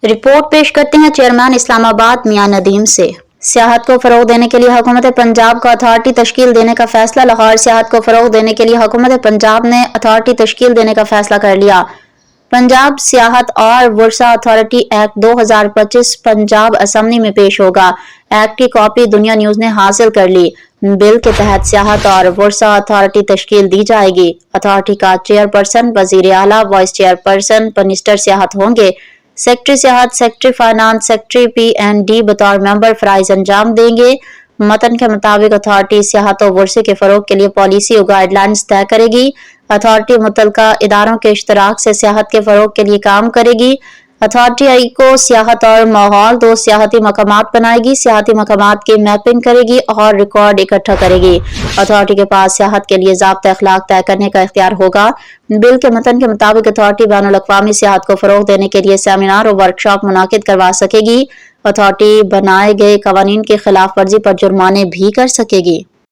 Report پیش کرتے ہیں چیئرمین اسلام آباد میاں ندیم سے۔ سیاحت کو فروغ دینے کے لیے حکومت پنجاب کو اتھارٹی تشکیل دینے کا فیصلہ۔ لاہور سیاحت کو فروغ دینے کے لیے حکومت پنجاب نے اتھارٹی تشکیل دینے کا فیصلہ کر لیا۔ پنجاب سیاحت اور ورثہ اتھارٹی ایکٹ 2025 پنجاب اسمبلی میں پیش ہوگا۔ ایکٹ کی کاپی دنیا نیوز نے حاصل کر لی۔ بل کے تحت سیاحت اور ورثہ اتھارٹی تشکیل دی جائے گی۔ اتھارٹی کا چیئرپرسن وزیر اعلیٰ، وائس چیئرپرسن منسٹر سیاحت ہوں گے۔ سیکرٹری سیاحت، سیکرٹری فائنانس، سیکرٹری P&D بطور ممبر فرائض انجام دیں گے۔ متن کے مطابق اتھارٹی سیاحت و ورثے کے فروغ کے لیے پالیسی و گائیڈ لائنز طے کرے گی۔ اتھارٹی متعلقہ اداروں کے اشتراک سے سیاحت کے فروغ کے لیے کام کرے گی۔ اتھارٹی کو سیاحت اور ماحول دو سیاحتی مقامات بنائے گی، سیاحتی مقامات کی میپنگ کرے گی اور ریکارڈ اکٹھا کرے گی۔ اتھارٹی کے پاس سیاحت کے لیے ضابطۂ اخلاق طے کرنے کا اختیار ہوگا۔ بل کے متن کے مطابق اتھارٹی بین الاقوامی سیاحت کو فروغ دینے کے لیے سیمینار اور ورکشاپ منعقد کروا سکے گی۔ اتھارٹی بنائے گئے قوانین کی خلاف ورزی پر جرمانے بھی کر سکے گی۔